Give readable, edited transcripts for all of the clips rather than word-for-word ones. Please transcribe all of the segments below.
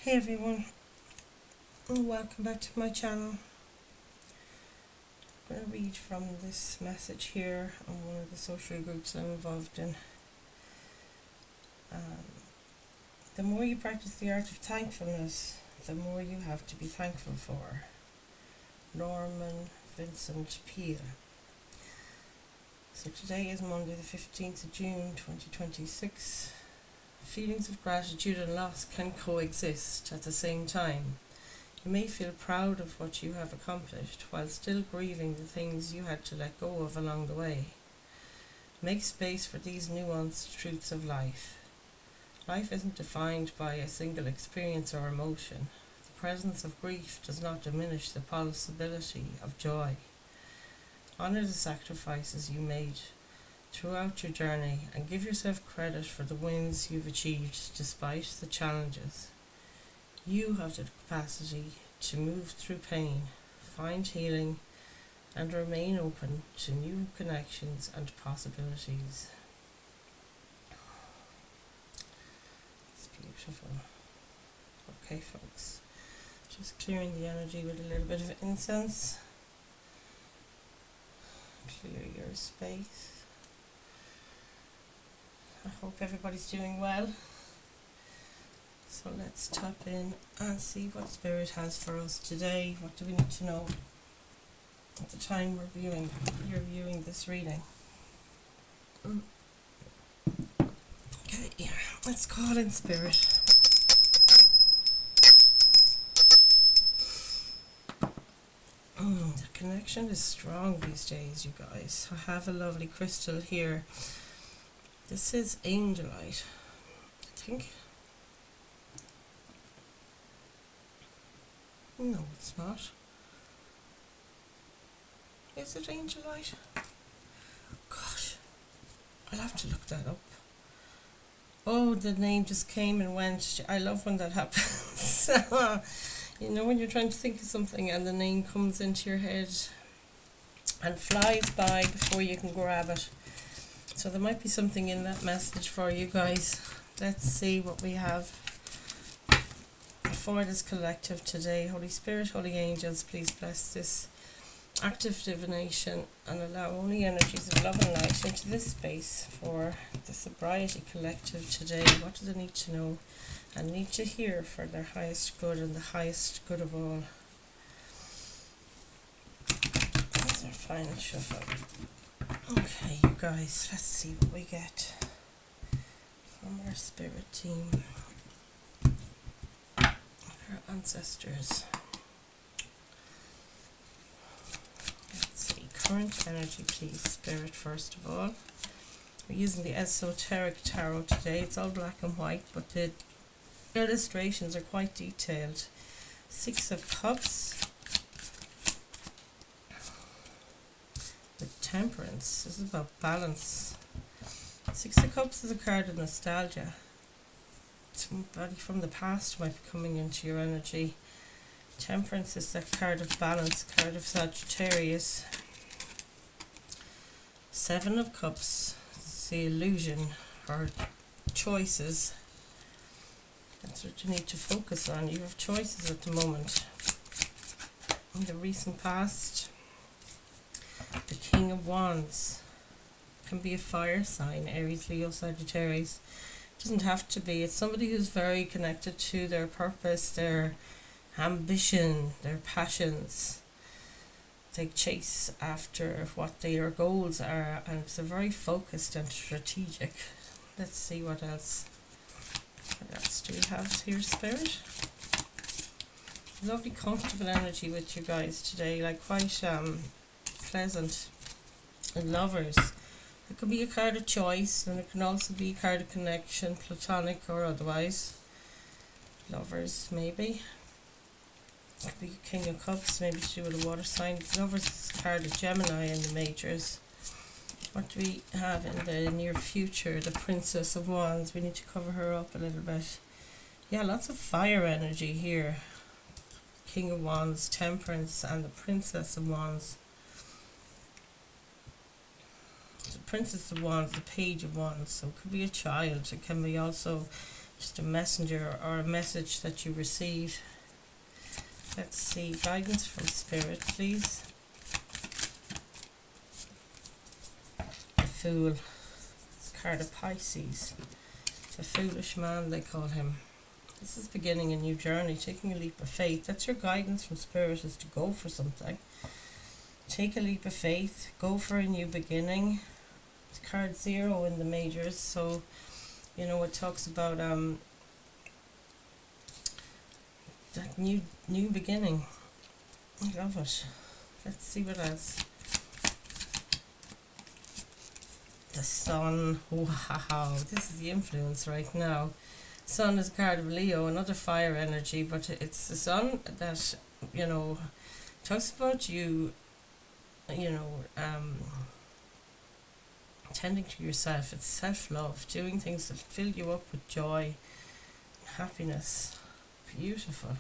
Hey everyone, and welcome back to my channel. I'm going to read from this message here on one of the social groups I'm involved in. The more you practice the art of thankfulness, the more you have to be thankful for. Norman Vincent Peale. So today is Monday the 15th of June 2026. Feelings of gratitude and loss can coexist at the same time. You may feel proud of what you have accomplished while still grieving the things you had to let go of along the way. Make space for these nuanced truths of life. Life isn't defined by a single experience or emotion. The presence of grief does not diminish the possibility of joy. Honor the sacrifices you made throughout your journey and give yourself credit for the wins you've achieved despite the challenges. You have the capacity to move through pain, find healing, and remain open to new connections and possibilities. It's beautiful. Okay, folks, just clearing the energy with a little bit of incense. Clear your space. I hope everybody's doing well. So let's tap in and see what Spirit has for us today. What do we need to know at the time you're viewing this reading? Okay, yeah, let's call in Spirit. The connection is strong these days, you guys. I have a lovely crystal here. This is Angelite, I think. No, it's not. Is it Angelite? Gosh, I'll have to look that up. Oh, the name just came and went. I love when that happens. You know, when you're trying to think of something and the name comes into your head and flies by before you can grab it. So there might be something in that message for you guys. Let's see what we have for this collective today. Holy Spirit, Holy Angels, please bless this active divination and allow only energies of love and light into this space for the Sobriety Collective today. What do they need to know and need to hear for their highest good and the highest good of all? That's our final shuffle. Okay, you guys, let's see what we get from our spirit team, our ancestors. Let's see, current energy, please, Spirit, first of all. We're using the Esoteric Tarot today. It's all black and white, but the illustrations are quite detailed. Six of Cups. With Temperance. This is about balance. Six of Cups is a card of nostalgia. Somebody from the past might be coming into your energy. Temperance is that card of balance, card of Sagittarius. Seven of Cups. It's the illusion or choices. That's what you need to focus on. You have choices at the moment. In the recent past, the King of Wands can be a fire sign, Aries, Leo, Sagittarius. It doesn't have to be. It's somebody who's very connected to their purpose, their ambition, their passions. They chase after what their goals are, and they're very focused and strategic. Let's see what else. What else do we have here, Spirit? Lovely, comfortable energy with you guys today, like quite pleasant. And Lovers. It could be a card of choice, and it can also be a card of connection, platonic or otherwise. Lovers, maybe. It could be a King of Cups, maybe to do with a water sign. Lovers is a card of Gemini in the majors. What do we have in the near future? The Princess of Wands. We need to cover her up a little bit. Yeah, lots of fire energy here. King of Wands, Temperance, and the Princess of Wands. The Princess of Wands, the Page of Wands. So it could be a child. It can be also just a messenger or a message that you receive. Let's see, guidance from Spirit, please. The Fool. It's a card of Pisces. It's a foolish man, they call him. This is beginning a new journey, taking a leap of faith. That's your guidance from Spirit, is to go for something. Take a leap of faith, go for a new beginning. It's card 0 in the majors, so you know it talks about that new beginning. I love it. Let's see what else. The Sun. Wow, this is the influence right now. Sun is a card of Leo, another fire energy, but it's the Sun that, you know, talks about you, you know, tending to yourself. It's self-love, doing things that fill you up with joy, happiness. Beautiful.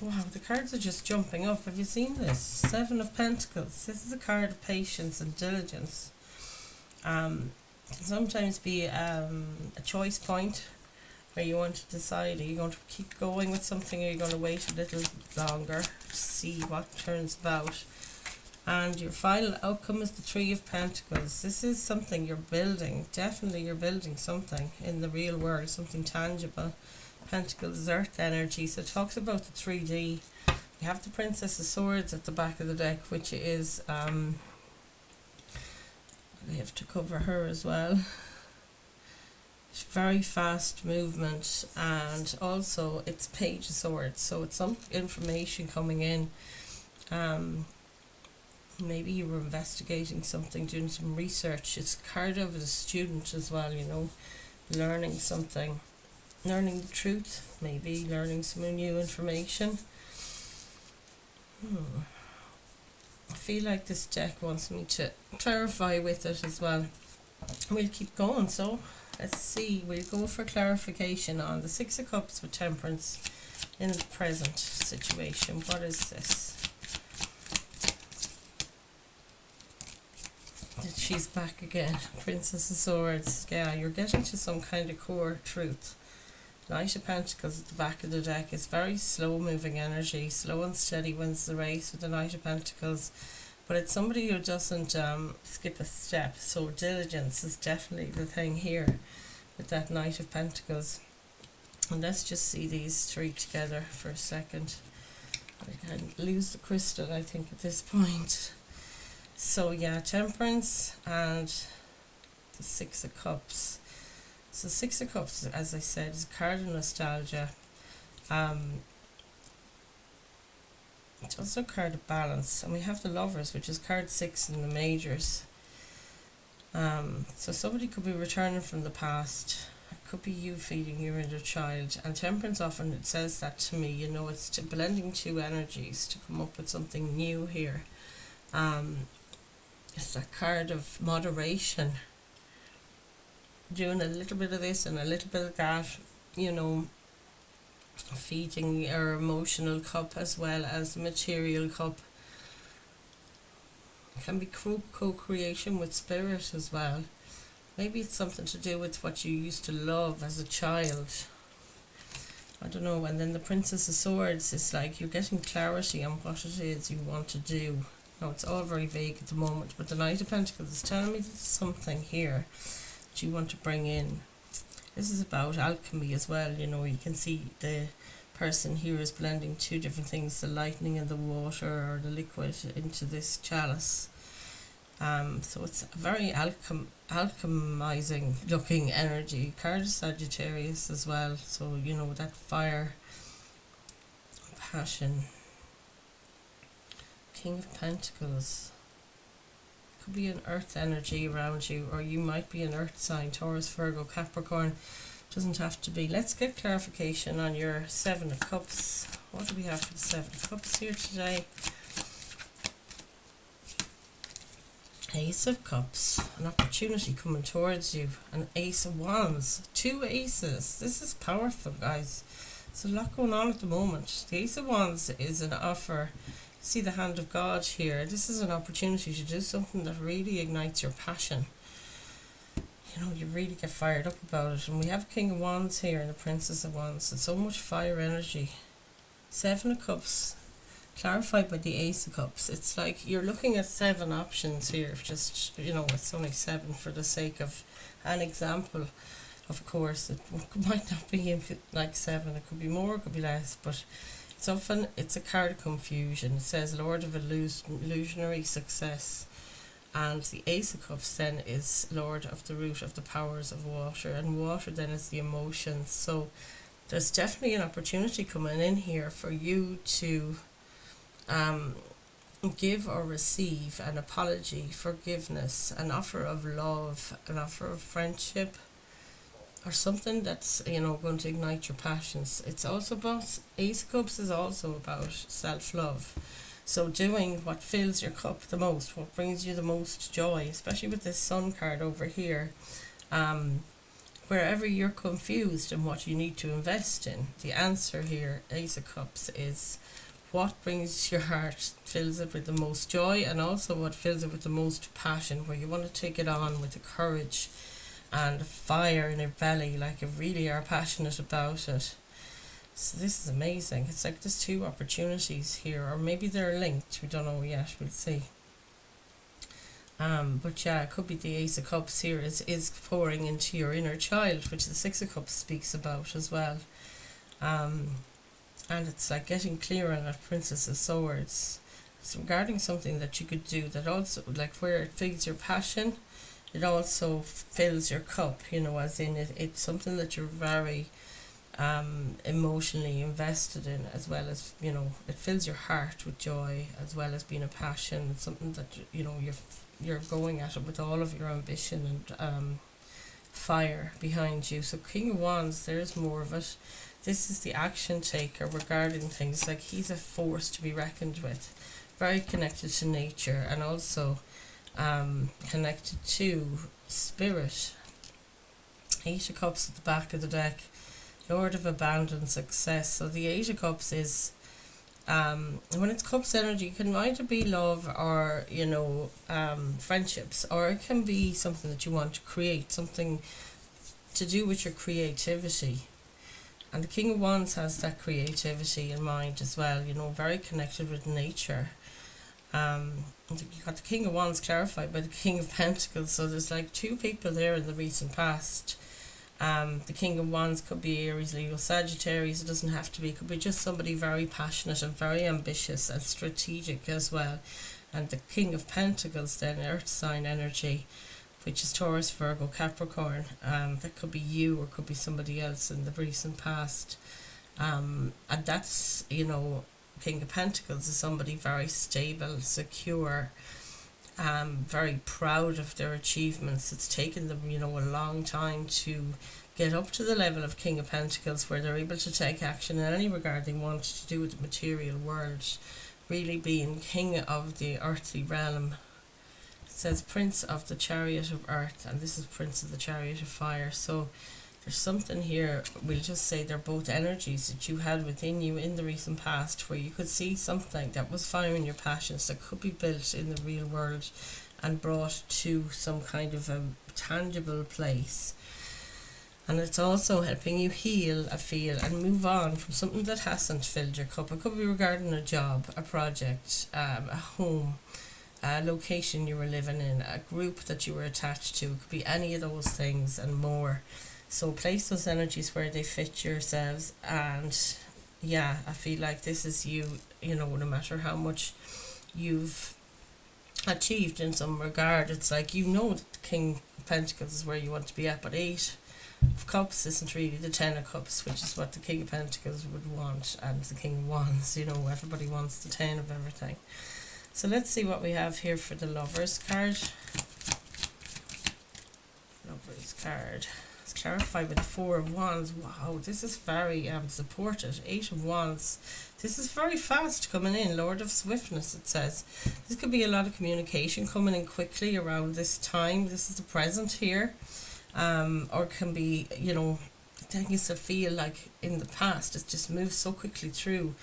Wow, the cards are just jumping up. Have you seen this? 7 of Pentacles. This is a card of patience and diligence. Can sometimes be a choice point where you want to decide, are you going to keep going with something, or are you going to wait a little longer to see what turns about. And your final outcome is the 3 of Pentacles. This is something you're building. Definitely you're building something in the real world, something tangible. Pentacles is earth energy, so it talks about the 3D. You have the Princess of Swords at the back of the deck, which is we have to cover her as well. It's very fast movement, and also it's Page of Swords, so it's some information coming in. Maybe you were investigating something, doing some research. It's a card of the student as well, you know, learning something, learning the truth, maybe learning some new information. I feel like this deck wants me to clarify with it as well. We'll keep going, so let's see. We'll go for clarification on the 6 of Cups with Temperance in the present situation. What is this? She's back again. Princess of Swords. Yeah, you're getting to some kind of core truth. Knight of Pentacles at the back of the deck is very slow moving energy. Slow and steady wins the race with the Knight of Pentacles. But it's somebody who doesn't skip a step. So diligence is definitely the thing here with that Knight of Pentacles. And let's just see these 3 together for a second. I can lose the crystal, I think, at this point. So yeah, Temperance and the 6 of Cups. So 6 of Cups, as I said, is a card of nostalgia. It's also a card of balance. And we have the Lovers, which is card 6 in the majors. So somebody could be returning from the past. It could be you feeding your inner child. And Temperance, often it says that to me, you know, it's blending 2 energies to come up with something new here. It's a card of moderation. Doing a little bit of this and a little bit of that, you know, feeding your emotional cup as well as the material cup. It can be co-creation with Spirit as well. Maybe it's something to do with what you used to love as a child. I don't know. And then the Princess of Swords is like you're getting clarity on what it is you want to do. Now, it's all very vague at the moment, but the Knight of Pentacles is telling me there's something here that you want to bring in. This is about alchemy as well, you know. You can see the person here is blending 2 different things, the lightning and the water, or the liquid, into this chalice. So it's a very alchemizing looking energy. Card of Sagittarius as well, so you know, that fire, passion. King of Pentacles. Could be an earth energy around you, or you might be an earth sign, Taurus, Virgo, Capricorn. Doesn't have to be. Let's get clarification on your 7 of Cups. What do we have for the 7 of Cups here today? Ace of Cups. An opportunity coming towards you. An Ace of Wands. 2 aces. This is powerful, guys. There's a lot going on at the moment. The Ace of Wands is an offer. See the hand of God here. This is an opportunity to do something that really ignites your passion. you really get fired up about it. And we have King of Wands here and the Princess of Wands. It's so much fire energy. Seven of Cups, clarified by the Ace of Cups. It's like you're looking at 7 options here. Just, it's only 7 for the sake of an example. Of course, it might not be like 7. It could be more, it could be less. But it's a card of confusion. It says Lord of Illusionary Success. And the Ace of Cups then is Lord of the root of the powers of water. And water then is the emotions. So there's definitely an opportunity coming in here for you to give or receive an apology, forgiveness, an offer of love, an offer of friendship, or something that's, going to ignite your passions. It's also about, Ace of Cups is also about self-love. So doing what fills your cup the most, what brings you the most joy, especially with this Sun card over here. Wherever you're confused in what you need to invest in, the answer here, Ace of Cups, is what brings your heart, fills it with the most joy, and also what fills it with the most passion, where you want to take it on with the courage and the fire in your belly, like you really are passionate about it. So this is amazing. It's like there's 2 opportunities here, or maybe they're linked. We don't know yet. We'll see. But yeah, it could be the Ace of Cups here is pouring into your inner child, which the Six of Cups speaks about as well. And it's like getting clear on that Princess of Swords. It's regarding something that you could do that also, like where it fills your passion, it also fills your cup, as in it's something that you're very emotionally invested in, as well as, it fills your heart with joy, as well as being a passion. It's something that, you're going at it with all of your ambition and fire behind you. So King of Wands, there's more of it. This is the action taker regarding things. Like he's a force to be reckoned with, very connected to nature, and also connected to spirit. 8 of Cups at the back of the deck, Lord of Abandoned Success. So the 8 of Cups is, when it's Cups energy, it can either be love or, friendships, or it can be something that you want to create, something to do with your creativity. And the King of Wands has that creativity in mind as well, very connected with nature. You got the King of Wands clarified by the King of Pentacles, so there's like 2 people there in the recent past. The King of Wands could be Aries, Leo, Sagittarius. It doesn't have to be. It could be just somebody very passionate and very ambitious and strategic as well. And the King of Pentacles then, Earth sign energy, which is Taurus, Virgo, Capricorn. That could be you or could be somebody else in the recent past. And that's, King of Pentacles is somebody very stable, secure, very proud of their achievements. It's taken them, a long time to get up to the level of King of Pentacles, where they're able to take action in any regard they want to do with the material world, really being king of the earthly realm. It says Prince of the Chariot of Earth, and this is Prince of the Chariot of Fire. So there's something here, we'll just say they're both energies that you had within you in the recent past, where you could see something that was firing your passions that could be built in the real world and brought to some kind of a tangible place. And it's also helping you heal, I feel, and move on from something that hasn't filled your cup. It could be regarding a job, a project, a home, a location you were living in, a group that you were attached to. It could be any of those things and more. So place those energies where they fit yourselves. And yeah, I feel like this is you, no matter how much you've achieved in some regard, it's like, that the King of Pentacles is where you want to be at, but 8 of Cups isn't really the 10 of Cups, which is what the King of Pentacles would want, and the King of Wands, everybody wants the 10 of everything. So let's see what we have here for the Lovers card. Lovers card. It's clarified with the 4 of Wands. Wow, this is very supported. 8 of Wands. This is very fast coming in. Lord of Swiftness, it says. This could be a lot of communication coming in quickly around this time. This is the present here. Or it can be, things that feel like in the past. It just moves so quickly through.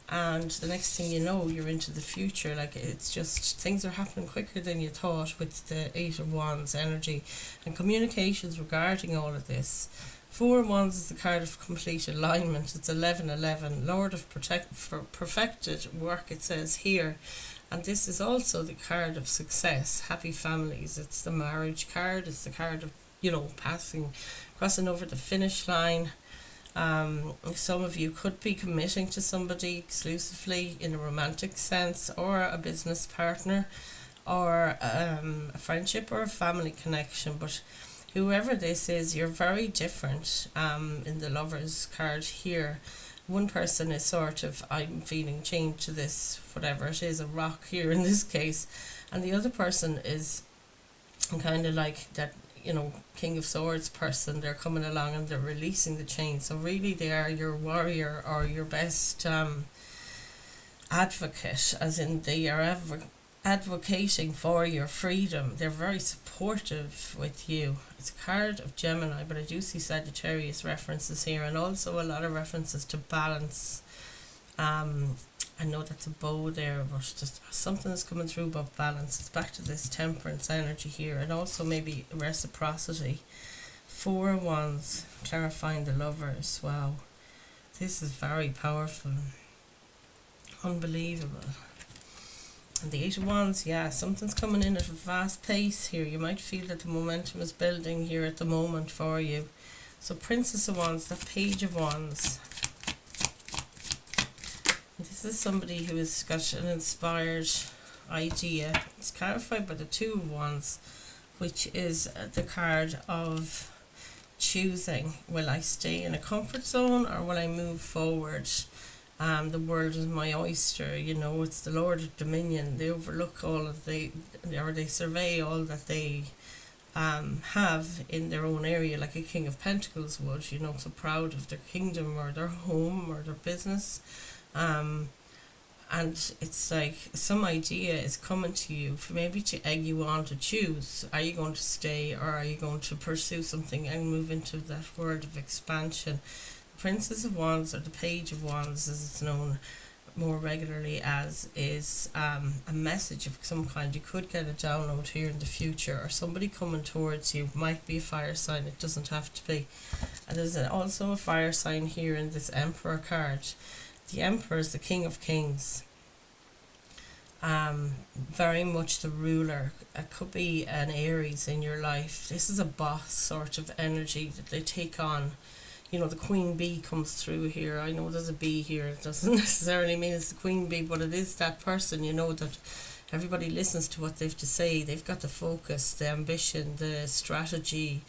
and the next thing you know, you're into the future. Like, it's just, things are happening quicker than you thought with the Eight of Wands energy and communications regarding all of this. Four of Wands is the card of complete alignment. It's 1111, Lord of perfected work, it says here. And this is also the card of success, happy families. It's the marriage card. It's the card of, crossing over the finish line. Some of you could be committing to somebody exclusively in a romantic sense, or a business partner, or a friendship or a family connection. But whoever this is, you're very different in the Lovers card here. One person is sort of, I'm feeling chained to this, whatever it is, a rock here in this case. And the other person is kind of like that, King of Swords person. They're coming along and they're releasing the chain. So really they are your warrior or your best advocate, as in they are advocating for your freedom. They're very supportive with you. It's a card of Gemini, but I do see Sagittarius references here, and also a lot of references to balance. I know that's a bow there, but just something is coming through about balance. It's back to this temperance energy here, and also maybe reciprocity. Four of Wands, clarifying the Lovers. Wow, this is very powerful. Unbelievable. And the Eight of Wands, yeah, something's coming in at a fast pace here. You might feel that the momentum is building here at the moment for you. So Princess of Wands, the Page of Wands. This is somebody who has got an inspired idea. It's clarified by the Two of Wands, which is the card of choosing. Will I stay in a comfort zone or will I move forward? The world is my oyster, it's the Lord of Dominion. They overlook all of they survey all that they have in their own area, like a King of Pentacles would, so proud of their kingdom or their home or their business. And it's like some idea is coming to you for maybe to egg you on to choose. Are you going to stay or are you going to pursue something and move into that world of expansion? The Princess of Wands, or the Page of Wands as it's known more regularly as, is a message of some kind. You could get a download here in the future, or somebody coming towards you. Might be a fire sign, it doesn't have to be. And there's also a fire sign here in this Emperor card. The Emperor is the King of Kings. Very much the ruler. It could be an Aries in your life. This is a boss sort of energy that they take on. The queen bee comes through here. I know there's a bee here. It doesn't necessarily mean it's the queen bee, but it is that person, that everybody listens to what they have to say. They've got the focus, the ambition, the strategy,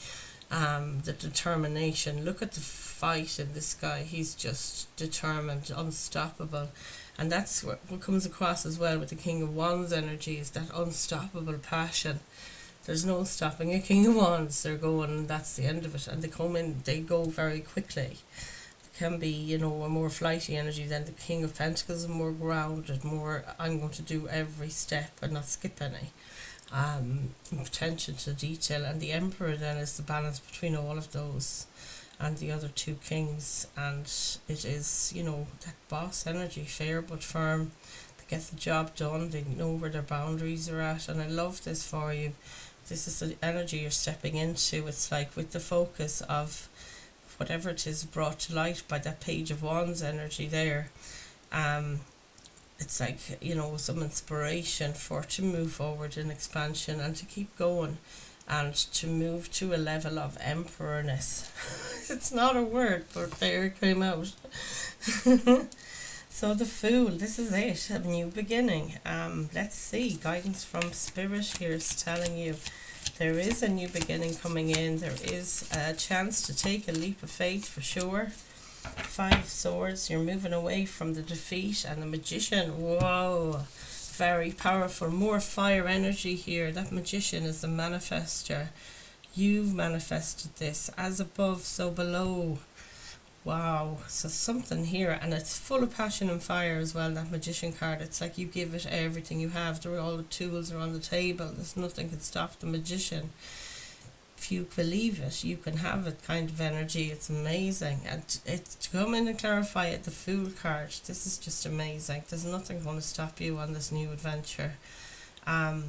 the determination. Look at the fight in this guy. He's just determined, unstoppable. And that's what comes across as well with the King of Wands energy, is that unstoppable passion. There's no stopping a King of Wands. They're going, and that's the end of it. And they come in, they go very quickly. It can be, a more flighty energy than the King of Pentacles, and more grounded, more, I'm going to do every step and not skip any. Attention to detail. And the Emperor then is the balance between all of those and the other two kings. And it is, that boss energy, fair but firm. They get the job done. They know where their boundaries are at. And I love this for you. This is the energy you're stepping into. It's like with the focus of whatever it is brought to light by that Page of Wands energy there. It's like, some inspiration to move forward in expansion and to keep going and to move to a level of emperorness. It's not a word, but there it came out. So the Fool, this is it, a new beginning. Let's see, guidance from Spirit here is telling you there is a new beginning coming in. There is a chance to take a leap of faith for sure. Five of Swords, you're moving away from the defeat. And the Magician, whoa, very powerful, more fire energy here. That Magician is the manifester. You've manifested this, as above so below. Wow, so something here, and it's full of passion and fire as well, that Magician card. It's like you give it everything you have. All the tools are on the table. There's nothing can stop the Magician. if you believe it, you can have it kind of energy. It's amazing. And it's to come in and clarify it, the Fool card. This is just amazing. There's nothing going to stop you on this new adventure. My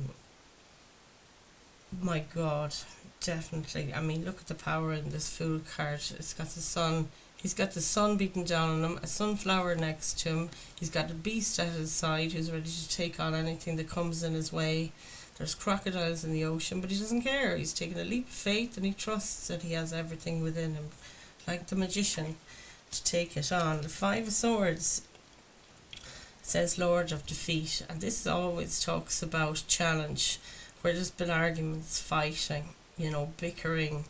God, definitely. I mean, look at the power in this Fool card. It's got the sun. He's got the sun beating down on him, a sunflower next to him. He's got a beast at his side who's ready to take on anything that comes in his way. There's crocodiles in the ocean, but he doesn't care. He's taking a leap of faith and he trusts that he has everything within him, like the magician, to take it on. The Five of Swords says Lord of Defeat, and this always talks about challenge, where there's been arguments, fighting, bickering,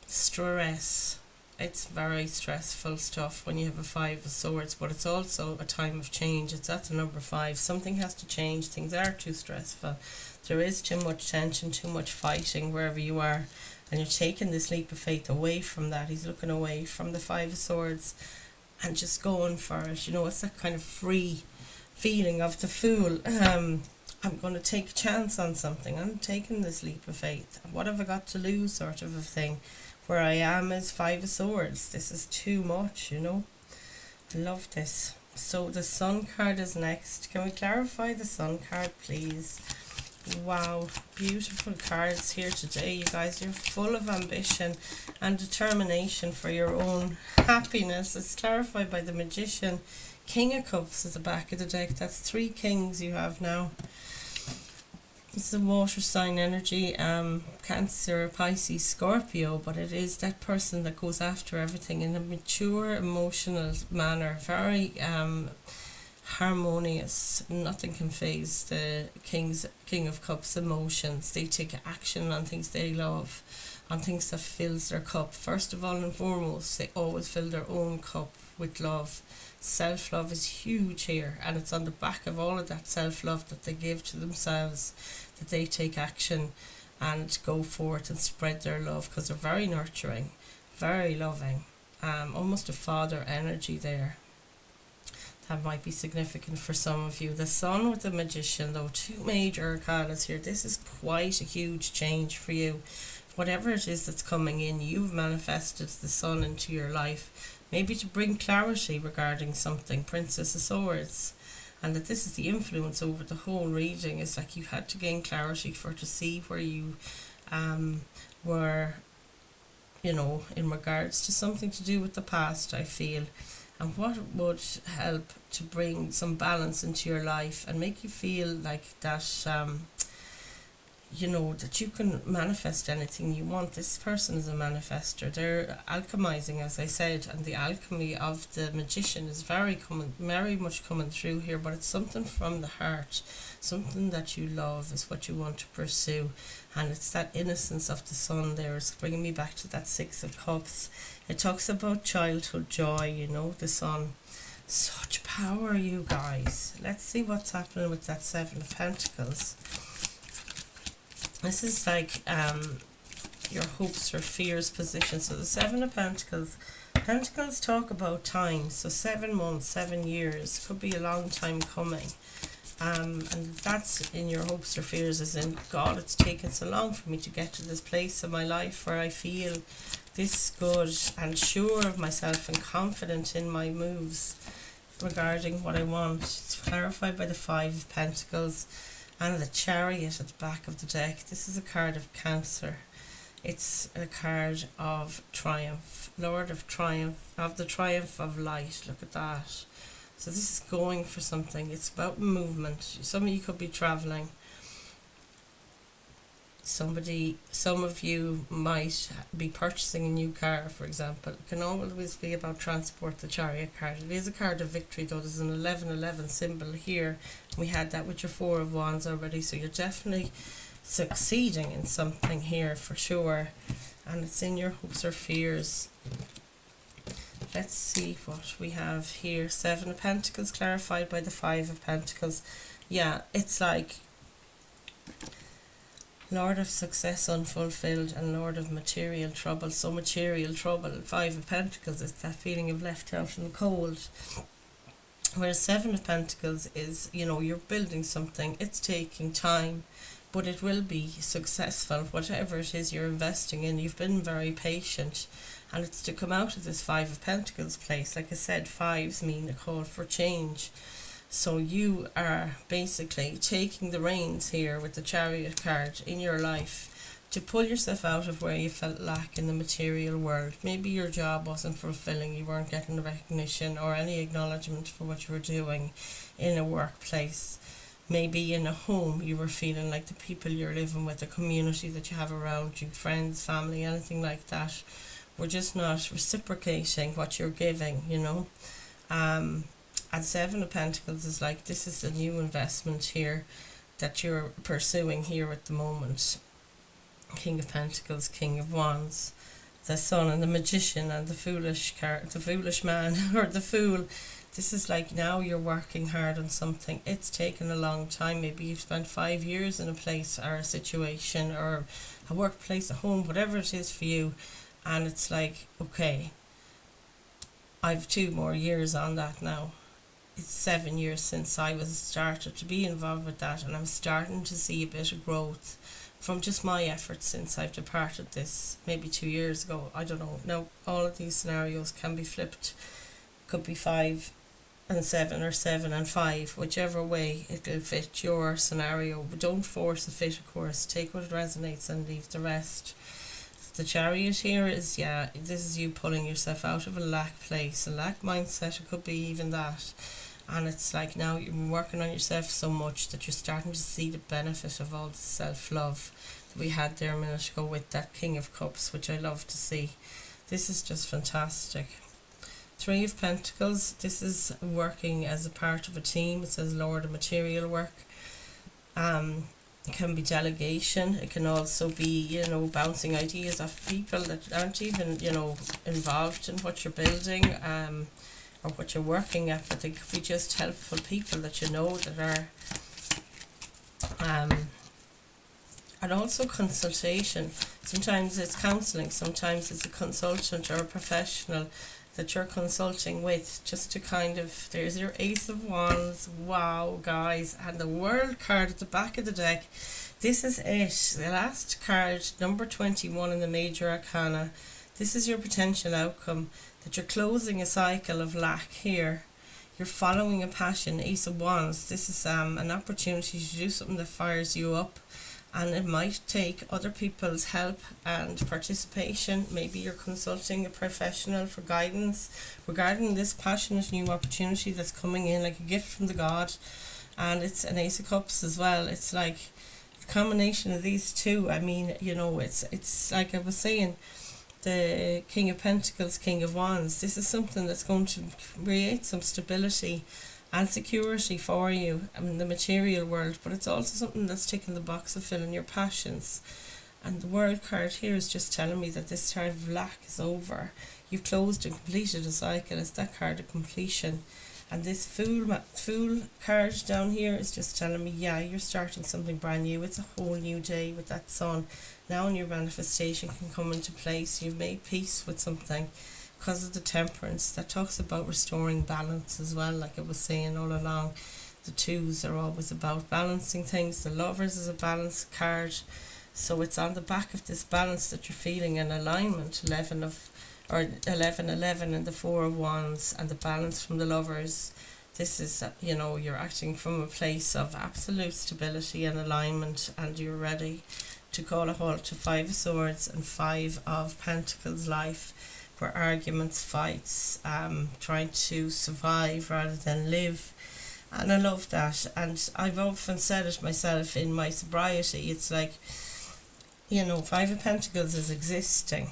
stress. It's very stressful stuff when you have a Five of Swords, but it's also a time of change. It's at the number 5. Something has to change. Things are too stressful. There is too much tension, too much fighting wherever you are, and you're taking this leap of faith away from that. He's looking away from the Five of Swords and just going for it. It's that kind of free feeling of the Fool. I'm going to take a chance on something. I'm taking this leap of faith. What have I got to lose, sort of a thing. Where I am is Five of Swords. This is too much, I love this. So the Sun card is next. Can we clarify the Sun card, please? Wow, beautiful cards here today, you guys. You're full of ambition and determination for your own happiness. It's clarified by the Magician. King of Cups at the back of the deck. That's 3 kings you have now. It's the water sign energy, Cancer, Pisces, Scorpio, but it is that person that goes after everything in a mature, emotional manner, very harmonious. Nothing can faze the King of Cups emotions. They take action on things they love, on things that fills their cup. First of all and foremost, they always fill their own cup with love. Self-love is huge here, and it's on the back of all of that self-love that they give to themselves that they take action and go forth and spread their love, because they're very nurturing, very loving, almost a father energy there. That might be significant for some of you. The Sun with the Magician, though, 2 major arcanas here. This is quite a huge change for you. Whatever it is that's coming in, you've manifested the Sun into your life, maybe to bring clarity regarding something. Princess of Swords, and that this is the influence over the whole reading. It's like you had to gain clarity to see where you were, in regards to something to do with the past, I feel, and what would help to bring some balance into your life and make you feel like that that you can manifest anything you want. This person is a manifester. They're alchemizing, as I said, and the alchemy of the Magician is very much coming through here, but it's something from the heart. Something that you love is what you want to pursue, and it's that innocence of the Sun there. It's bringing me back to that 6 of Cups. It talks about childhood joy, the Sun. Such power, you guys. Let's see what's happening with that 7 of Pentacles. This is like your hopes or fears position. So the 7 of Pentacles. Pentacles talk about time. So 7 months, 7 years. Could be a long time coming. And that's in your hopes or fears, as in, God, it's taken so long for me to get to this place in my life where I feel this good and sure of myself and confident in my moves regarding what I want. It's clarified by the 5 of Pentacles. And the Chariot at the back of the deck. This is a card of Cancer. It's a card of triumph. Lord of triumph, of the triumph of light. Look at that. So this is going for something. It's about movement. Some of you could be travelling. Some of you might be purchasing a new car, for example. It can always be about transport, the Chariot card. It is a card of victory, though. There's an 1111 symbol here. We had that with your 4 of Wands already, so you're definitely succeeding in something here for sure. And it's in your hopes or fears. Let's see what we have here. 7 of Pentacles clarified by the 5 of Pentacles. Yeah, it's like Lord of success unfulfilled and Lord of material trouble. So material trouble, 5 of Pentacles, it's that feeling of left out in the cold. Whereas 7 of Pentacles is, you're building something. It's taking time. but it will be successful, whatever it is you're investing in. You've been very patient, and it's to come out of this Five of Pentacles place. Like I said, fives mean a call for change. So you are basically taking the reins here with the Chariot card in your life to pull yourself out of where you felt lack in the material world. Maybe your job wasn't fulfilling, you weren't getting the recognition or any acknowledgement for what you were doing in a workplace. Maybe in a home you were feeling like the people you're living with, the community that you have around you, friends, family, anything like that, were just not reciprocating what you're giving, you know. And Seven of Pentacles is like, this is the new investment here that you're pursuing here at the moment. King of Pentacles, King of Wands, the Sun and the Magician and the Foolish card, the Foolish Man or the Fool. This is like, now you're working hard on something. It's taken a long time. Maybe you've spent 5 years in a place or a situation or a workplace, a home, whatever it is for you. And it's like, okay, I've 2 more years on that now. It's 7 years since I was started to be involved with that, and I'm starting to see a bit of growth from just my efforts since I've departed this maybe 2 years ago. I don't know. Now, all of these scenarios can be flipped. Could be 5 and 7 or 7 and 5, whichever way it'll fit your scenario. But don't force a fit, of course. Take what resonates and leave the rest. The Chariot here is, yeah, this is you pulling yourself out of a lack place, a lack mindset. It could be even that. And it's like, now you've been working on yourself so much that you're starting to see the benefit of all the self-love that we had there a minute ago with that King of Cups, which I love to see. This is just fantastic. 3 of Pentacles, this is working as a part of a team. It says Lord of Material Work. It can be delegation. It can also be, you know, bouncing ideas off people that aren't even, you know, involved in what you're building or what you're working at, but they could be just helpful people that you know that are and also consultation. Sometimes it's counselling, sometimes it's a consultant or a professional that you're consulting with, just to kind of, there's your Ace of Wands. Wow, guys. And the World card at the back of the deck. This is it, the last card, number 21 in the Major Arcana. This is your potential outcome, that you're closing a cycle of lack here. You're following a passion, Ace of Wands. This is an opportunity to do something that fires you up, and it might take other people's help and participation. Maybe you're consulting a professional for guidance regarding this passionate new opportunity that's coming in like a gift from the god. And it's an Ace of Cups as well. It's like a combination of these two. I mean, you know, it's like I was saying, the King of Pentacles, King of Wands. This is something that's going to create some stability and security for you in the material world, but it's also something that's ticking the box of filling your passions. And the World card here is just telling me that this time of lack is over. You've closed and completed a cycle. It's that card of completion. And this Fool card down here is just telling me, yeah, you're starting something brand new. It's a whole new day with that Sun. Now your manifestation can come into place. You've made peace with something because of the Temperance that talks about restoring balance as well. Like I was saying all along, the 2s are always about balancing things. The Lovers is a balance card, so it's on the back of this balance that you're feeling in alignment. 11 and the 4 of Wands and the balance from the Lovers. This is, you know, you're acting from a place of absolute stability and alignment, and you're ready to call a halt to 5 of Swords and 5 of Pentacles life, for arguments, fights, trying to survive rather than live. And I love that. And I've often said it myself in my sobriety. It's like, you know, 5 of Pentacles is existing,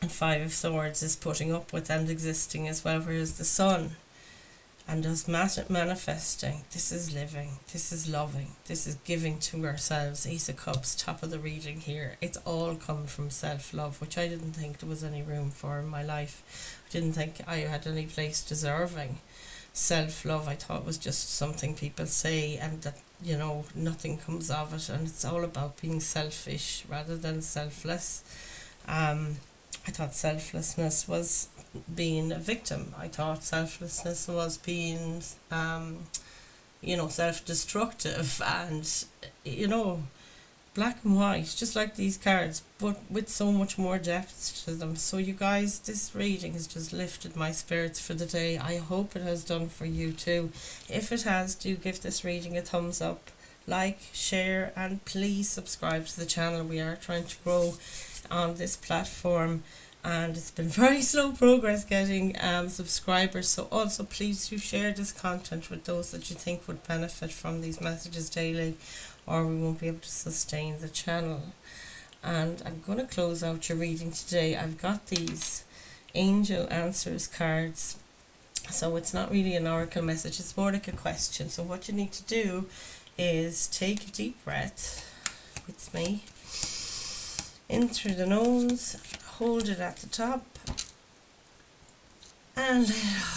and 5 of Swords is putting up with and existing as well, whereas the Sun and us manifesting, this is living, this is loving, this is giving to ourselves. Ace of Cups, top of the reading here. It's all come from self-love, which I didn't think there was any room for in my life. I didn't think I had any place deserving self-love. I thought it was just something people say and that, you know, nothing comes of it, and it's all about being selfish rather than selfless. I thought selflessness was being a victim. I thought selflessness was being, self-destructive and, black and white, just like these cards, but with so much more depth to them. So you guys, this reading has just lifted my spirits for the day. I hope it has done for you too. If it has, do give this reading a thumbs up, like, share, and please subscribe to the channel. We are trying to grow on this platform, and it's been very slow progress getting subscribers. So also please do share this content with those that you think would benefit from these messages daily, or we won't be able to sustain the channel. And I'm going to close out your reading today. I've got these angel answers cards, so it's not really an oracle message, it's more like a question. So what you need to do is take a deep breath with me in through the nose, hold it at the top and let it